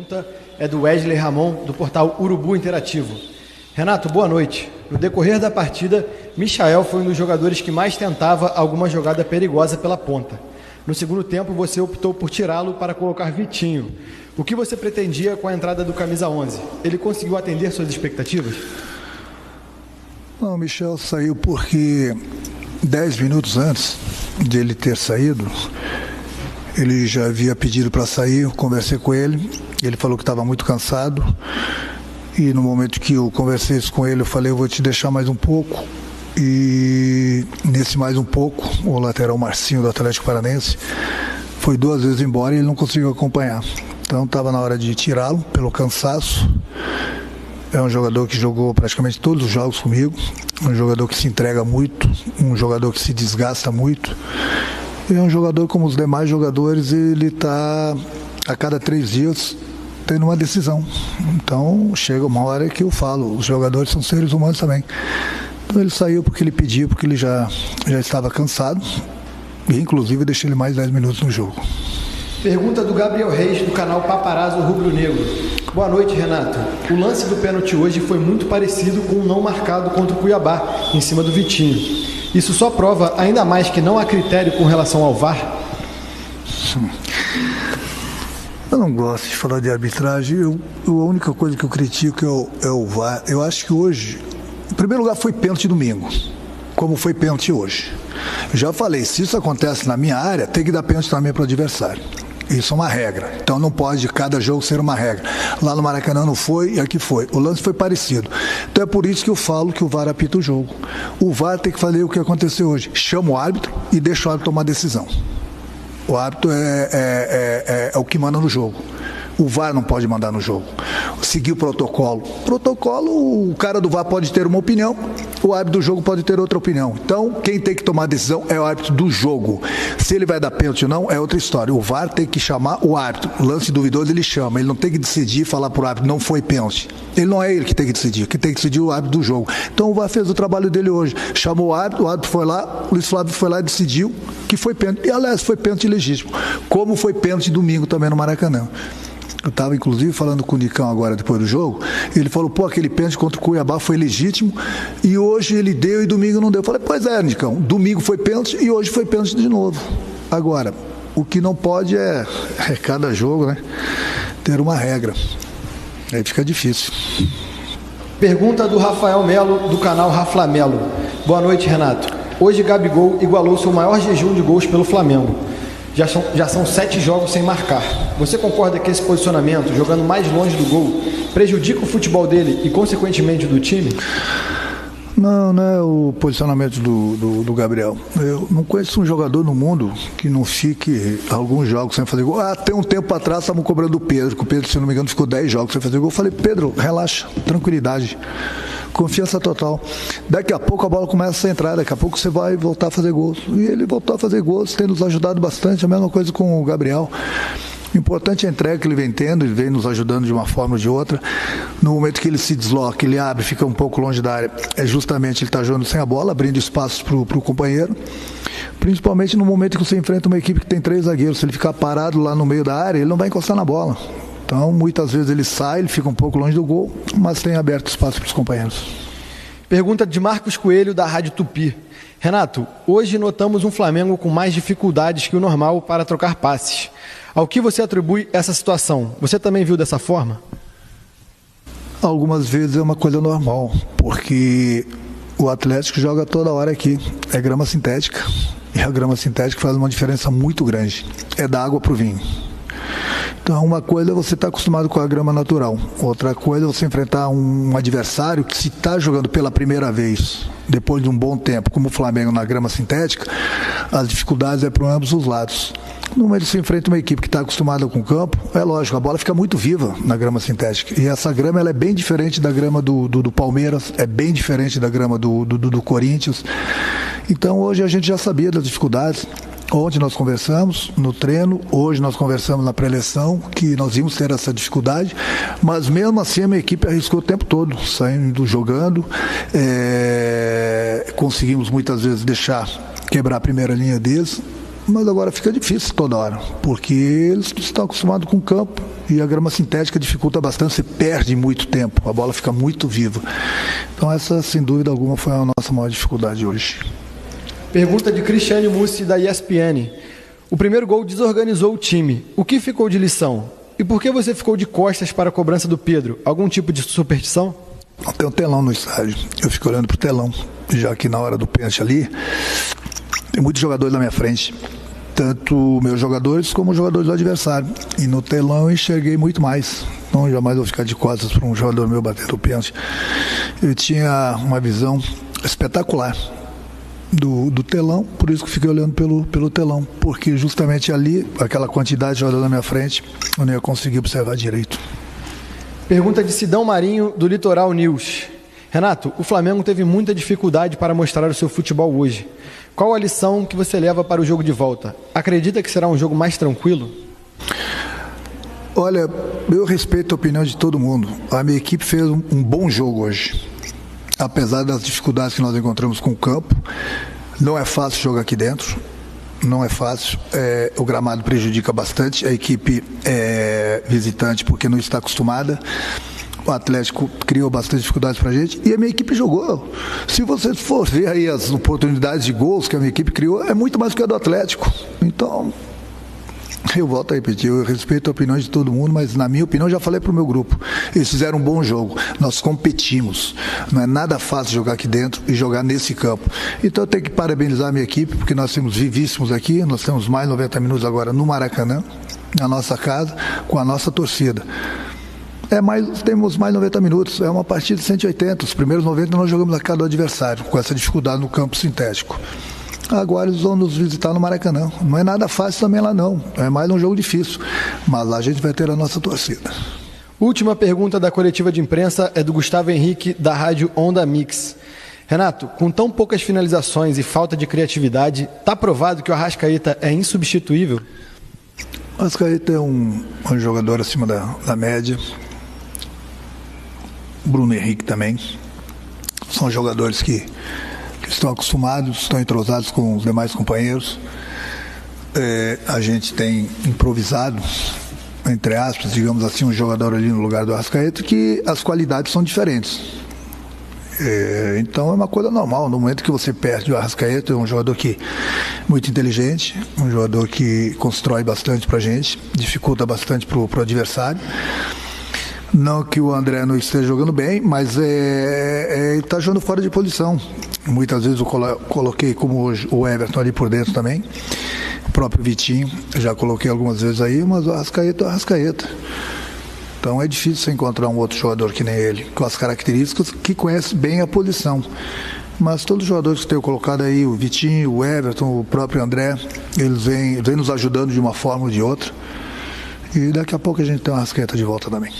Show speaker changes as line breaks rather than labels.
pergunta é do Wesley Ramon, do portal Urubu Interativo. Renato, boa noite. No decorrer da partida, Michael foi um dos jogadores que mais tentava alguma jogada perigosa pela ponta. No segundo tempo, você optou por tirá-lo para colocar Vitinho. O que você pretendia com a entrada do camisa 11? Ele conseguiu atender suas expectativas?
Não, o Michel saiu porque 10 minutos antes de ele ter saído, ele já havia pedido para sair, eu conversei com ele falou que estava muito cansado, e no momento que eu conversei isso com ele, eu falei, eu vou te deixar mais um pouco, e nesse mais um pouco, o lateral Marcinho do Atlético Paranaense foi 2 vezes embora e ele não conseguiu acompanhar, então estava na hora de tirá-lo pelo cansaço. É um jogador que jogou praticamente todos os jogos comigo, um jogador que se entrega muito, um jogador que se desgasta muito. E é um jogador como os demais jogadores, ele está a cada 3 dias tendo uma decisão. Então chega uma hora que eu falo, os jogadores são seres humanos também. Então ele saiu porque ele pediu, porque ele já estava cansado, e inclusive deixei ele mais 10 minutos no jogo.
Pergunta do Gabriel Reis, do canal Paparazzo Rubro Negro. Boa noite, Renato. O lance do pênalti hoje foi muito parecido com o não marcado contra o Cuiabá, em cima do Vitinho. Isso só prova ainda mais que não há critério com relação ao VAR?
Eu não gosto de falar de arbitragem. A única coisa que eu critico é o VAR. Eu acho que hoje, em primeiro lugar, foi pênalti domingo, como foi pênalti hoje. Eu já falei, se isso acontece na minha área, tem que dar pênalti também para o adversário. Isso é uma regra, então não pode cada jogo ser uma regra. Lá no Maracanã não foi e aqui foi. O lance foi parecido. Então é por isso que eu falo que o VAR apita o jogo. O VAR tem que fazer o que aconteceu hoje. Chama o árbitro e deixa o árbitro tomar decisão. O árbitro é o que manda no jogo. O VAR não pode mandar no jogo. Seguir o protocolo. O cara do VAR pode ter uma opinião, o árbitro do jogo pode ter outra opinião. Então, quem tem que tomar a decisão é o árbitro do jogo. Se ele vai dar pênalti ou não, é outra história. O VAR tem que chamar o árbitro. O lance duvidoso ele chama. Ele não tem que decidir e falar para o árbitro, não foi pênalti. Ele não é ele que tem que decidir. Quem tem que decidir é o árbitro do jogo. Então, o VAR fez o trabalho dele hoje. Chamou o árbitro foi lá, o Luiz Flávio foi lá e decidiu que foi pênalti. E, aliás, foi pênalti legítimo. Como foi pênalti domingo também no Maracanã. Eu estava, inclusive, falando com o Nicão agora, depois do jogo. Ele falou, aquele pênalti contra o Cuiabá foi legítimo e hoje ele deu e domingo não deu. Eu falei, pois é, Nicão, domingo foi pênalti e hoje foi pênalti de novo. Agora, o que não pode é cada jogo, né, ter uma regra. Aí fica difícil.
Pergunta do Rafael Melo, do canal Raflamelo. Boa noite, Renato. Hoje Gabigol igualou seu maior jejum de gols pelo Flamengo. Já são 7 jogos sem marcar. Você concorda que esse posicionamento, jogando mais longe do gol, prejudica o futebol dele e, consequentemente, do time?
Não é o posicionamento do Gabriel. Eu não conheço um jogador no mundo que não fique alguns jogos sem fazer gol. Tem um tempo atrás estavam cobrando o Pedro, que o Pedro, se não me engano, ficou 10 jogos sem fazer gol. Eu falei, Pedro, relaxa, tranquilidade. Confiança total. Daqui a pouco a bola começa a entrar, daqui a pouco você vai voltar a fazer gols. E ele voltou a fazer gols, tem nos ajudado bastante, a mesma coisa com o Gabriel. O importante é a entrega que ele vem tendo, ele vem nos ajudando de uma forma ou de outra. No momento que ele se desloca, ele abre, fica um pouco longe da área, é justamente ele está jogando sem a bola, abrindo espaços para o companheiro. Principalmente no momento que você enfrenta uma equipe que tem 3 zagueiros, se ele ficar parado lá no meio da área, ele não vai encostar na bola. Então, muitas vezes ele sai, ele fica um pouco longe do gol, mas tem aberto espaço para os companheiros.
Pergunta de Marcos Coelho, da Rádio Tupi. Renato, hoje notamos um Flamengo com mais dificuldades que o normal para trocar passes. Ao que você atribui essa situação? Você também viu dessa forma?
Algumas vezes é uma coisa normal, porque o Atlético joga toda hora aqui. É grama sintética, e a grama sintética faz uma diferença muito grande. É da água para o vinho. Então, uma coisa é você estar acostumado com a grama natural. Outra coisa é você enfrentar um adversário que, se está jogando pela primeira vez, depois de um bom tempo, como o Flamengo na grama sintética, as dificuldades é para ambos os lados. No momento que você enfrenta uma equipe que está acostumada com o campo, é lógico, a bola fica muito viva na grama sintética. E essa grama ela é bem diferente da grama do Palmeiras, é bem diferente da grama do Corinthians. Então, hoje a gente já sabia das dificuldades. Ontem nós conversamos no treino, hoje nós conversamos na pré-eleição que nós íamos ter essa dificuldade, mas mesmo assim a minha equipe arriscou o tempo todo, saindo, jogando, conseguimos muitas vezes quebrar a primeira linha deles, mas agora fica difícil toda hora, porque eles estão acostumados com o campo e a grama sintética dificulta bastante, você perde muito tempo, a bola fica muito viva. Então essa, sem dúvida alguma, foi a nossa maior dificuldade hoje.
Pergunta de Cristiane Mussi, da ESPN. O primeiro gol desorganizou o time. O que ficou de lição? E por que você ficou de costas para a cobrança do Pedro? Algum tipo de superstição?
Tem um telão no estádio, eu fico olhando pro telão, já que na hora do pênalti ali, tem muitos jogadores na minha frente, tanto meus jogadores como os jogadores do adversário, e no telão eu enxerguei muito mais, então jamais vou ficar de costas para um jogador meu bater o pênalti. Eu tinha uma visão espetacular do telão, por isso que fiquei olhando pelo telão, porque justamente ali, aquela quantidade de jogadores na minha frente, eu não ia conseguir observar direito.
Pergunta de Sidão Marinho, do Litoral News. Renato, o Flamengo teve muita dificuldade para mostrar o seu futebol hoje. Qual a lição que você leva para o jogo de volta? Acredita que será um jogo mais tranquilo?
Olha, eu respeito a opinião de todo mundo. A minha equipe fez um bom jogo hoje. Apesar das dificuldades que nós encontramos com o campo, não é fácil jogar aqui dentro. Não é fácil, o gramado prejudica bastante, a equipe é visitante porque não está acostumada, o Atlético criou bastante dificuldades pra gente e a minha equipe jogou. Se você for ver aí as oportunidades de gols que a minha equipe criou, é muito mais do que a do Atlético. Então, eu volto a repetir, eu respeito a opinião de todo mundo, mas na minha opinião, já falei pro meu grupo, eles fizeram um bom jogo, nós competimos, não é nada fácil jogar aqui dentro e jogar nesse campo. Então eu tenho que parabenizar a minha equipe, porque nós temos vivíssimos aqui, nós temos mais 90 minutos agora no Maracanã, na nossa casa, com a nossa torcida. Temos mais 90 minutos, é uma partida de 180, os primeiros 90 nós jogamos na casa do adversário, com essa dificuldade no campo sintético. Agora eles vão nos visitar no Maracanã. Não é nada fácil também lá não. É mais um jogo difícil. Mas lá a gente vai ter a nossa torcida.
Última pergunta da coletiva de imprensa é do Gustavo Henrique, da rádio Onda Mix. Renato, com tão poucas finalizações e falta de criatividade, está provado que o Arrascaeta é insubstituível?
O Arrascaeta é um jogador acima da média. Bruno Henrique também. São jogadores que estão acostumados, estão entrosados com os demais companheiros. A gente tem improvisado, entre aspas, digamos assim, um jogador ali no lugar do Arrascaeta, que as qualidades são diferentes. Então é uma coisa normal. No momento que você perde o Arrascaeta, é um jogador muito inteligente, um jogador que constrói bastante pra gente, dificulta bastante pro adversário. Não que o André não esteja jogando bem, mas ele está jogando fora de posição. Muitas vezes eu coloquei, como hoje, o Everton ali por dentro também. O próprio Vitinho, já coloquei algumas vezes aí, mas o Arrascaeta é o Arrascaeta. Então é difícil você encontrar um outro jogador que nem ele, com as características, que conhece bem a posição. Mas todos os jogadores que tenho colocado aí, o Vitinho, o Everton, o próprio André, eles vêm nos ajudando de uma forma ou de outra. E daqui a pouco a gente tem uma Arrascaeta de volta também.